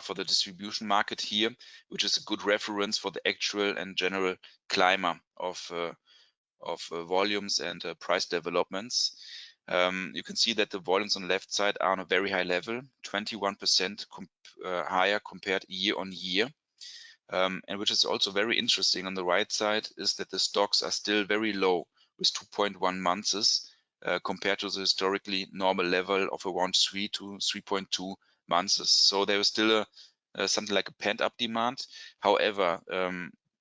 graph for the distribution market here, which is a good reference for the actual and general climate of volumes and price developments. You can see that the volumes on the left side are on a very high level, 21% higher compared year on year. And which is also very interesting on the right side is that the stocks are still very low with 2.1 months compared to the historically normal level of around 3 to 3.2 months. So there is still something like a pent-up demand. However,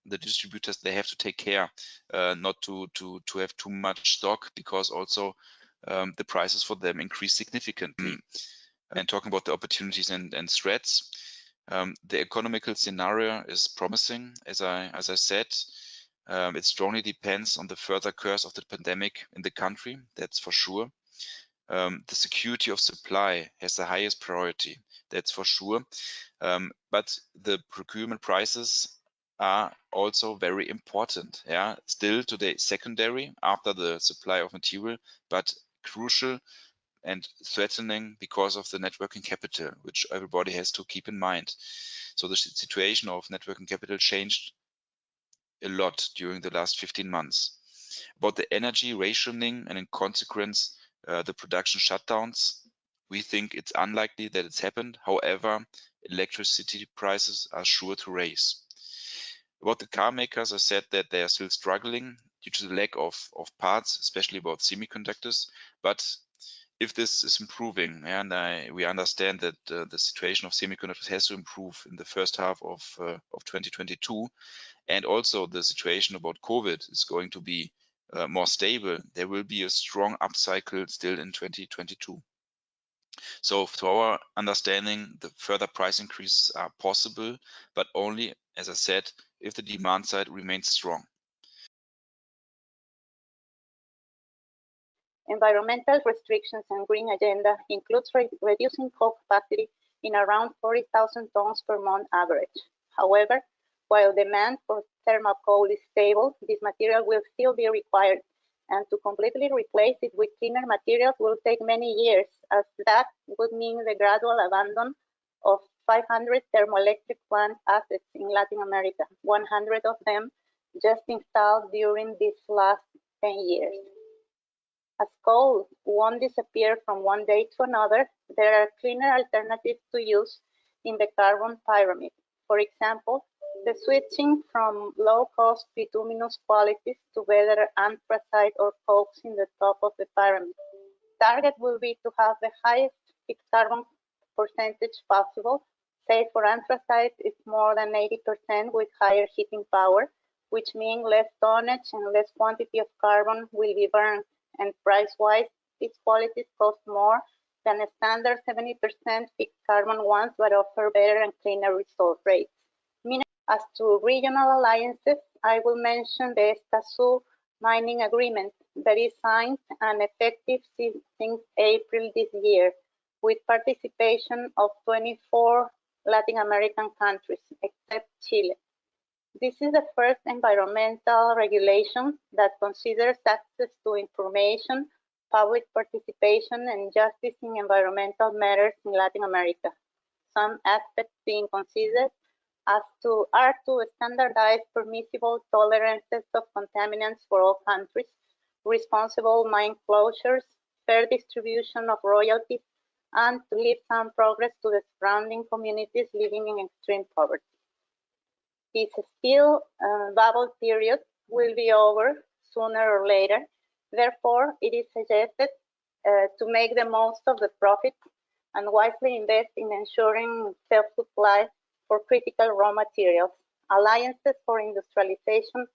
the distributors, they have to take care not to have too much stock, because also the prices for them increase significantly. And talking about the opportunities and threats, the economical scenario is promising. As I said, it strongly depends on the further course of the pandemic in the country, that's for sure. The security of supply has the highest priority, that's for sure. But the procurement prices are also very important. Yeah, still today secondary after the supply of material, but crucial and threatening because of the net working capital, which everybody has to keep in mind. So the situation of net working capital changed a lot during the last 15 months. About the energy rationing and in consequence the production shutdowns, we think it's unlikely that it's happened. However, electricity prices are sure to rise. About the car makers, I said that they are still struggling due to the lack of parts, especially about semiconductors. But if this is improving, and we understand that the situation of semiconductors has to improve in the first half of 2022, and also the situation about COVID is going to be more stable, there will be a strong upcycle still in 2022. So to our understanding, the further price increases are possible, but only, as I said, if the demand side remains strong. Environmental restrictions and green agenda includes reducing coal capacity in around 40,000 tons per month average. However, while demand for thermal coal is stable, this material will still be required, and to completely replace it with cleaner materials will take many years, as that would mean the gradual abandon of 500 thermoelectric plant assets in Latin America, 100 of them just installed during these last 10 years. As coal won't disappear from one day to another, there are cleaner alternatives to use in the carbon pyramid. For example, the switching from low-cost bituminous qualities to better anthracite or cokes in the top of the pyramid. Target will be to have the highest fixed carbon percentage possible. Say for anthracite, it's more than 80% with higher heating power, which means less tonnage and less quantity of carbon will be burned. And price-wise, these qualities cost more than a standard 70% fixed carbon ones, but offer better and cleaner resource rates. As to regional alliances, I will mention the Escazú mining agreement that is signed and effective since April this year, with participation of 24 Latin American countries, except Chile. This is the first environmental regulation that considers access to information, public participation, and justice in environmental matters in Latin America. Some aspects being considered are to standardize permissible tolerances of contaminants for all countries, responsible mine closures, fair distribution of royalties, and to leave some progress to the surrounding communities living in extreme poverty. This steel bubble period will be over sooner or later. Therefore, it is suggested to make the most of the profit and wisely invest in ensuring self-supply for critical raw materials. Alliances for industrialization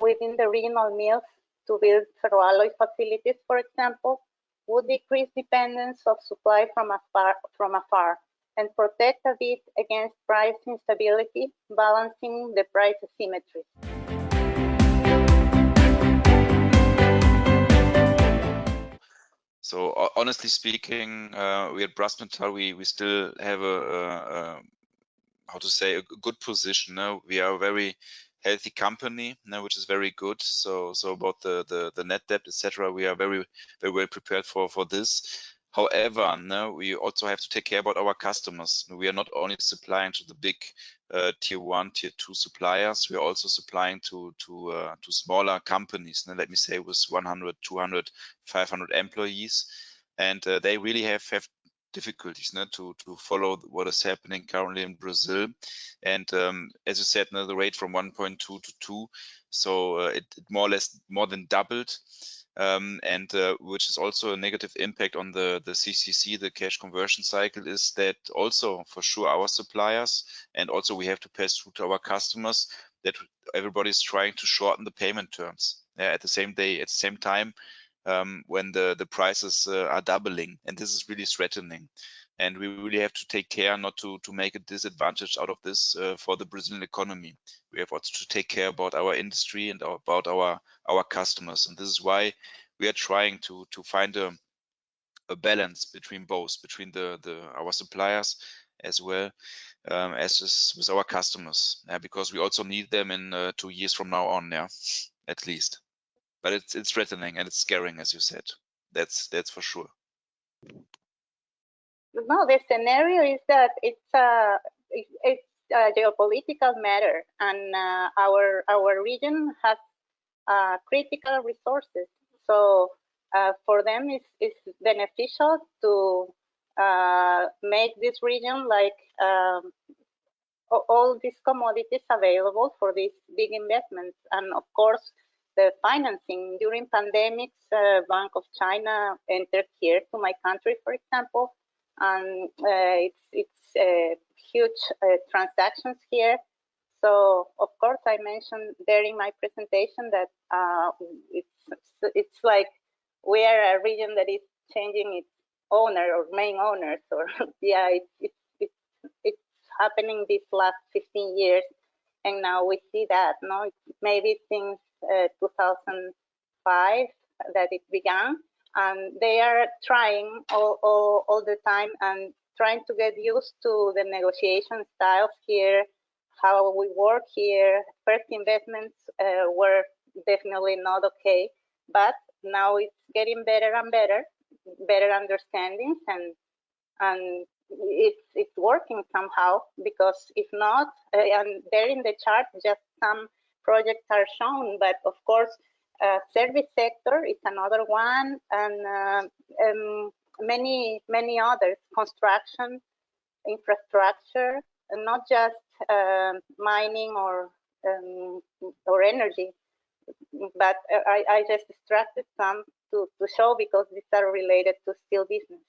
within the regional mills to build ferroalloy facilities, for example, would decrease dependence of supply from afar and protect a bit against price instability, balancing the price asymmetry. So honestly speaking, we at Brasmetal, we still have a how to say, a good position. We are a very healthy company now, which is very good. So about the net debt, etc., we are very well prepared for this. However, no, we also have to take care about our customers. We are not only supplying to the big tier 1, tier 2 suppliers, we are also supplying to smaller companies, let me say with 100, 200, 500 employees, and they really have difficulties to follow what is happening currently in Brazil. And as you said, the rate from 1.2 to 2, so it more or less more than doubled. And which is also a negative impact on the CCC, the cash conversion cycle, is that also for sure our suppliers, and also we have to pass through to our customers, that everybody is trying to shorten the payment terms at the same time when the prices are doubling, and this is really threatening. And we really have to take care not to make a disadvantage out of this for the Brazilian economy. We have also to take care about our industry and about our customers, and this is why we are trying to find a balance between both, between our suppliers as well as with our customers, because we also need them in 2 years from now on, at least. But it's threatening and it's scaring, as you said. That's for sure. No, the scenario is that it's a geopolitical matter, and our region has critical resources. So for them, it's beneficial to make this region like all these commodities available for these big investments. And of course, the financing during pandemics, Bank of China entered here to my country, for example, and it's huge transactions here. So of course, I mentioned there in my presentation that it's like we are a region that is changing its owner or main owners, or yeah, it's happening these last 15 years, and now we see that. No, maybe since 2005 that it began, and they are trying all the time and trying to get used to the negotiation styles here, how we work here. First investments were definitely not okay, but now it's getting better and better understandings, and it's working somehow, because if not, and there in the chart just some projects are shown, but of course service sector is another one, and many others, construction, infrastructure, and not just mining or energy, but I just extracted some to show, because these are related to steel business.